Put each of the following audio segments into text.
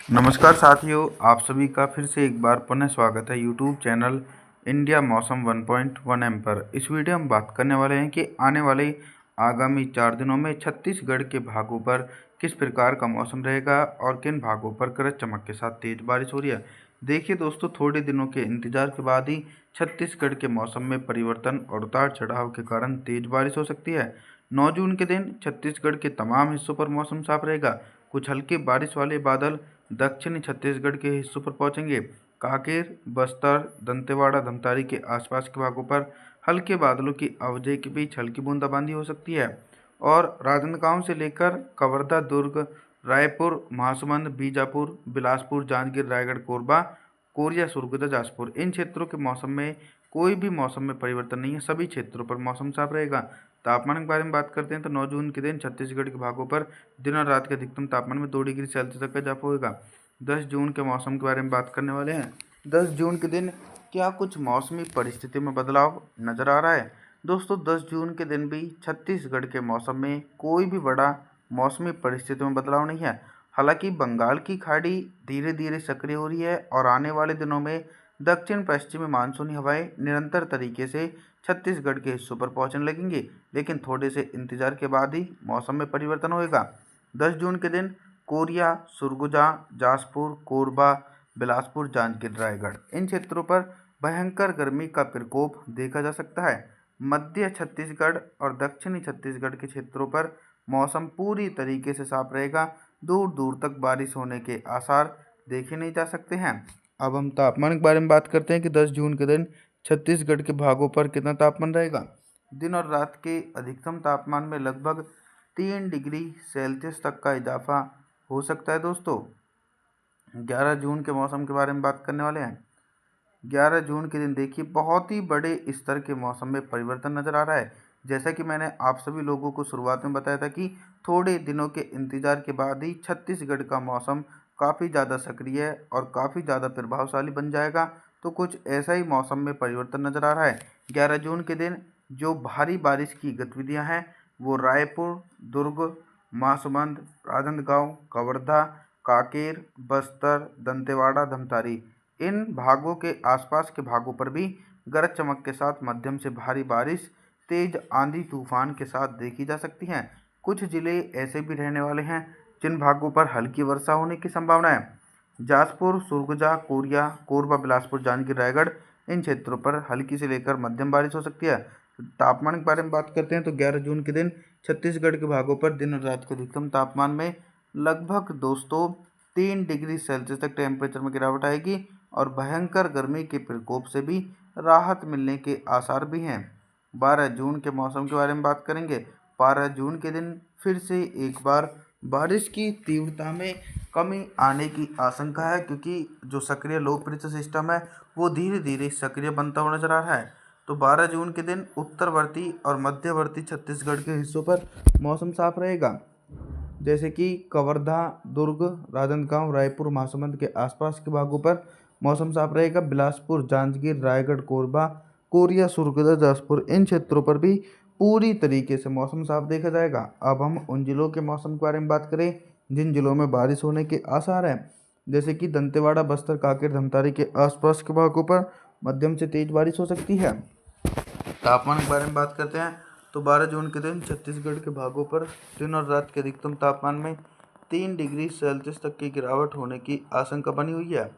नमस्कार साथियों, आप सभी का फिर से एक बार पुनः स्वागत है यूट्यूब चैनल इंडिया मौसम 1.1 एम पर। इस वीडियो में बात करने वाले हैं कि आने वाले आगामी 4 दिनों में छत्तीसगढ़ के भागों पर किस प्रकार का मौसम रहेगा और किन भागों पर गरज चमक के साथ तेज बारिश हो रही है। देखिए दोस्तों, थोड़े दिनों के इंतजार के बाद ही छत्तीसगढ़ के मौसम में परिवर्तन और उतार चढ़ाव के कारण तेज बारिश हो सकती है। 9 जून के दिन छत्तीसगढ़ के तमाम हिस्सों पर मौसम साफ रहेगा। कुछ हल्के बारिश वाले बादल दक्षिणी छत्तीसगढ़ के हिस्सों पर पहुंचेंगे। कांकेर, बस्तर, दंतेवाड़ा, धमतारी के आसपास के भागों पर हल्के बादलों की आवाजाही के बीच हल्की बूंदाबांदी हो सकती है। और राजनांदगांव से लेकर कवर्धा, दुर्ग, रायपुर, महासमुंद, बीजापुर, बिलासपुर, जांजगीर, रायगढ़, कोरबा, कोरिया, सुरगुजा, जाजपुर, इन क्षेत्रों के मौसम में कोई भी मौसम में परिवर्तन नहीं है। सभी क्षेत्रों पर मौसम साफ रहेगा। तापमान के बारे में बात करते हैं तो 9 जून के दिन छत्तीसगढ़ के भागों पर दिन और रात के अधिकतम तापमान में 2 डिग्री सेल्सियस तक का इजाफा होगा। 10 जून के मौसम के बारे में बात करने वाले हैं। 10 जून के दिन क्या कुछ मौसमी परिस्थितियों में बदलाव नजर आ रहा है? दोस्तों, 10 जून के दिन भी छत्तीसगढ़ के मौसम में कोई भी बड़ा मौसमी परिस्थितियों में बदलाव नहीं है। हालांकि बंगाल की खाड़ी धीरे धीरे सक्रिय हो रही है और आने वाले दिनों में दक्षिण पश्चिमी मानसूनी हवाएं निरंतर तरीके से छत्तीसगढ़ के हिस्सों पर पहुंचने लगेंगी, लेकिन थोड़े से इंतजार के बाद ही मौसम में परिवर्तन होगा। 10 जून के दिन कोरिया, सुरगुजा, जाजपुर, कोरबा, बिलासपुर, जांजगीर, रायगढ़, इन क्षेत्रों पर भयंकर गर्मी का प्रकोप देखा जा सकता है। मध्य छत्तीसगढ़ और दक्षिणी छत्तीसगढ़ के क्षेत्रों पर मौसम पूरी तरीके से साफ रहेगा। दूर दूर तक बारिश होने के आसार देखे नहीं जा सकते हैं। अब हम तापमान के बारे में बात करते हैं कि 10 जून के दिन छत्तीसगढ़ के भागों पर कितना तापमान रहेगा। दिन और रात के अधिकतम तापमान में लगभग 3 डिग्री सेल्सियस तक का इजाफा हो सकता है। दोस्तों, 11 जून के मौसम के बारे में बात करने वाले हैं। 11 जून के दिन देखिए, बहुत ही बड़े स्तर के मौसम में परिवर्तन नजर आ रहा है। जैसा कि मैंने आप सभी लोगों को शुरुआत में बताया था कि थोड़े दिनों के इंतजार के बाद ही छत्तीसगढ़ का मौसम काफ़ी ज़्यादा सक्रिय और काफ़ी ज़्यादा प्रभावशाली बन जाएगा। तो कुछ ऐसा ही मौसम में परिवर्तन नजर आ रहा है। 11 जून के दिन जो भारी बारिश की गतिविधियां हैं वो रायपुर, दुर्ग, महासमुंद, राजनांदगांव, कवर्धा, कांकेर, बस्तर, दंतेवाड़ा, धमतारी, इन भागों के आसपास के भागों पर भी गरज चमक के साथ मध्यम से भारी बारिश, तेज आंधी तूफान के साथ देखी जा सकती हैं। कुछ जिले ऐसे भी रहने वाले हैं जिन भागों पर हल्की वर्षा होने की संभावना है। जाजपुर, सुरगुजा, कोरिया, कोरबा, बिलासपुर, जांजगीर, रायगढ़, इन क्षेत्रों पर हल्की से लेकर मध्यम बारिश हो सकती है। तापमान के बारे में बात करते हैं तो 11 जून के दिन छत्तीसगढ़ के भागों पर दिन और रात के अधिकतम तापमान में लगभग दोस्तों 3 डिग्री सेल्सियस तक टेम्परेचर में गिरावट आएगी और भयंकर गर्मी के प्रकोप से भी राहत मिलने के आसार भी हैं। 12 जून के मौसम के बारे में बात करेंगे। 12 जून के दिन फिर से एक बार बारिश की तीव्रता में कमी आने की आशंका है, क्योंकि जो सक्रिय लो प्रेशर सिस्टम है वो धीरे धीरे सक्रिय बनता हुआ नजर आ रहा है। तो 12 जून के दिन उत्तरवर्ती और मध्यवर्ती छत्तीसगढ़ के हिस्सों पर मौसम साफ रहेगा। जैसे कि कवर्धा, दुर्ग, राजनांदगांव, रायपुर, महासमुंद के आसपास के भागों पर मौसम साफ रहेगा। बिलासपुर, जांजगीर, रायगढ़, कोरबा, कोरिया, सुरगुजा, जाजपुर, इन क्षेत्रों पर भी पूरी तरीके से मौसम साफ देखा जाएगा। अब हम उन जिलों के मौसम के बारे में बात करें जिन जिलों में बारिश होने के आसार हैं। जैसे कि दंतेवाड़ा, बस्तर, कांकेर, धमतारी के आसपास के भागों पर मध्यम से तेज बारिश हो सकती है। तापमान के बारे में बात करते हैं तो 12 जून के दिन छत्तीसगढ़ के भागों पर दिन और रात के अधिकतम तापमान में 3 डिग्री सेल्सियस तक की गिरावट होने की आशंका बनी हुई है।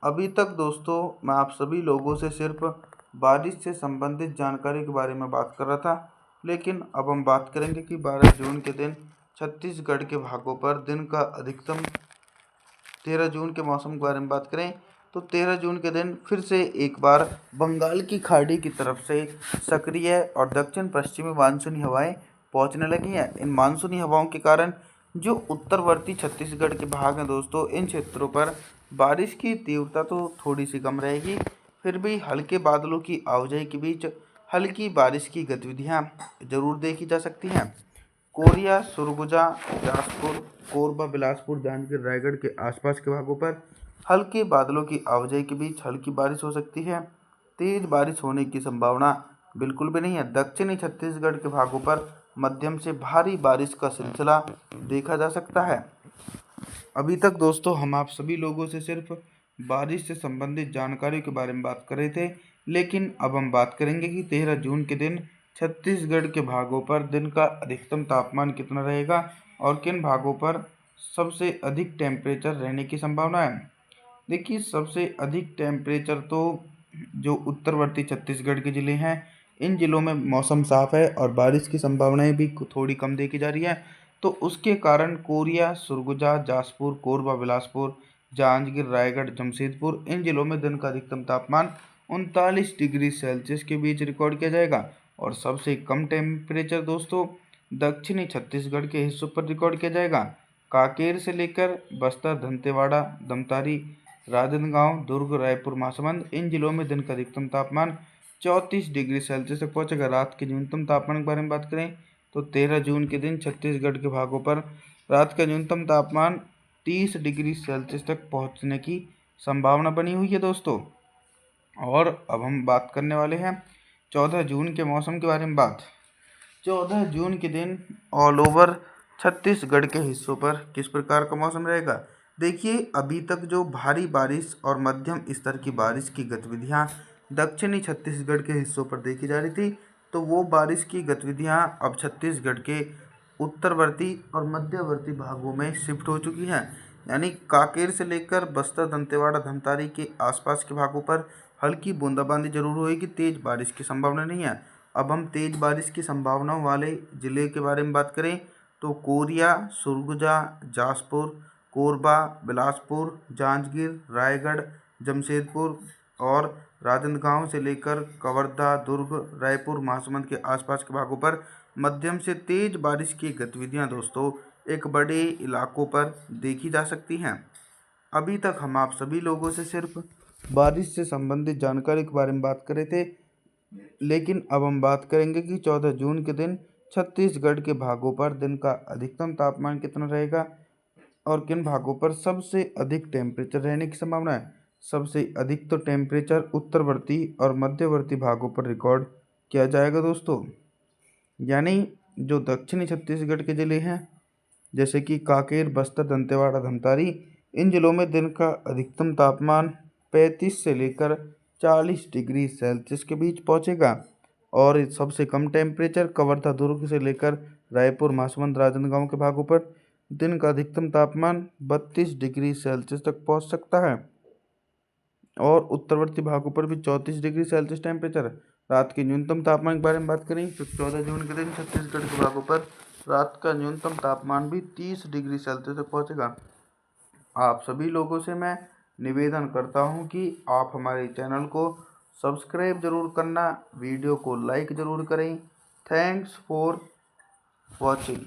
अभी तक दोस्तों मैं आप सभी लोगों से सिर्फ बारिश से संबंधित जानकारी के बारे में बात कर रहा था, लेकिन अब हम बात करेंगे कि 12 जून के दिन छत्तीसगढ़ के भागों पर दिन का अधिकतम 13 जून के मौसम के बारे में बात करें तो 13 जून के दिन फिर से एक बार बंगाल की खाड़ी की तरफ से सक्रिय और दक्षिण पश्चिमी मानसूनी हवाएं पहुंचने लगी हैं। इन मानसूनी हवाओं के कारण जो उत्तरवर्ती छत्तीसगढ़ के भाग हैं दोस्तों, इन क्षेत्रों पर बारिश की तीव्रता तो थोड़ी सी कम रहेगी, फिर भी हल्के बादलों की आवाजाही के बीच हल्की बारिश की गतिविधियां जरूर देखी जा सकती हैं। कोरिया, सुरगुजा, जाजपुर, कोरबा, बिलासपुर, जांजगीर, रायगढ़ के आसपास के भागों पर हल्के बादलों की आवाजाही के बीच हल्की बारिश हो सकती है। तेज बारिश होने की संभावना बिल्कुल भी नहीं है। दक्षिणी छत्तीसगढ़ के भागों पर मध्यम से भारी बारिश का सिलसिला देखा जा सकता है। अभी तक दोस्तों हम आप सभी लोगों से सिर्फ बारिश से संबंधित जानकारियों के बारे में बात कर रहे थे, लेकिन अब हम बात करेंगे कि 13 जून के दिन छत्तीसगढ़ के भागों पर दिन का अधिकतम तापमान कितना रहेगा और किन भागों पर सबसे अधिक टेम्परेचर रहने की संभावना है। देखिए, सबसे अधिक टेम्परेचर तो जो उत्तरवर्ती छत्तीसगढ़ के ज़िले हैं, इन ज़िलों में मौसम साफ़ है और बारिश की संभावनाएं भी थोड़ी कम देखी जा रही है। तो उसके कारण कोरिया, सरगुजा, जासपुर, कोरबा, बिलासपुर, जांजगीर, रायगढ़, जमशेदपुर इन जिलों में दिन का अधिकतम तापमान 39 डिग्री सेल्सियस के बीच रिकॉर्ड किया जाएगा और सबसे कम टेम्परेचर दोस्तों दक्षिणी छत्तीसगढ़ के हिस्सों पर रिकॉर्ड किया जाएगा। कांकेर से लेकर बस्तर, दंतेवाड़ा, धमतारी, राजनांदगांव, दुर्ग, रायपुर, महासमुंद इन जिलों में दिन का अधिकतम तापमान 34 डिग्री सेल्सियस तक पहुंचेगा। रात के न्यूनतम तापमान के बारे में बात करें तो 13 जून के दिन छत्तीसगढ़ के भागों पर रात का न्यूनतम तापमान 30 डिग्री सेल्सियस तक पहुंचने की संभावना बनी हुई है दोस्तों। और अब हम बात करने वाले हैं 14 जून के मौसम के बारे में। 14 जून के दिन ऑल ओवर छत्तीसगढ़ के हिस्सों पर किस प्रकार का मौसम रहेगा। देखिए, अभी तक जो भारी बारिश और मध्यम स्तर की बारिश की गतिविधियां दक्षिणी छत्तीसगढ़ के हिस्सों पर देखी जा रही थी, तो वो बारिश की गतिविधियां अब छत्तीसगढ़ के उत्तरवर्ती और मध्यवर्ती भागों में शिफ्ट हो चुकी हैं। यानी कांकेर से लेकर बस्तर, दंतेवाड़ा, धमतारी के आसपास के भागों पर हल्की बूंदाबांदी जरूर होगी, तेज बारिश की संभावना नहीं है। अब हम तेज बारिश की संभावनाओं वाले ज़िले के बारे में बात करें तो कोरिया, सरगुजा, जासपुर, कोरबा, बिलासपुर, जांजगीर, रायगढ़, जमशेदपुर और राजनांदगांव से लेकर कवर्धा, दुर्ग, रायपुर, महासमुंद के आसपास के भागों पर मध्यम से तेज बारिश की गतिविधियां दोस्तों एक बड़े इलाकों पर देखी जा सकती हैं। अभी तक हम आप सभी लोगों से सिर्फ बारिश से संबंधित जानकारी के बारे में बात कर रहे थे, लेकिन अब हम बात करेंगे कि 14 जून के दिन छत्तीसगढ़ के भागों पर दिन का अधिकतम तापमान कितना रहेगा और किन भागों पर सबसे अधिक टेम्परेचर रहने की संभावना है। सबसे अधिक तो टेम्परेचर उत्तरवर्ती और मध्यवर्ती भागों पर रिकॉर्ड किया जाएगा दोस्तों। यानी जो दक्षिणी छत्तीसगढ़ के ज़िले हैं जैसे कि कांकेर, बस्तर, दंतेवाड़ा, धमतारी इन जिलों में दिन का अधिकतम तापमान 35 से लेकर 40 डिग्री सेल्सियस के बीच पहुंचेगा और सबसे कम टेम्परेचर कवर्धा, दुर्ग से लेकर रायपुर, महासमुंद, राजनांदगांव के भागों पर दिन का अधिकतम तापमान 32 डिग्री सेल्सियस तक पहुंच सकता है और उत्तरवर्ती भागों पर भी 34 डिग्री सेल्सियस टेम्परेचर। रात के न्यूनतम तापमान के बारे में बात करें तो 14 जून के दिन छत्तीसगढ़ के भागों पर रात का न्यूनतम तापमान भी 30 डिग्री सेल्सियस तक पहुंचेगा। आप सभी लोगों से मैं निवेदन करता हूं कि आप हमारे चैनल को सब्सक्राइब जरूर करना, वीडियो को लाइक ज़रूर करें। Thanks for watching.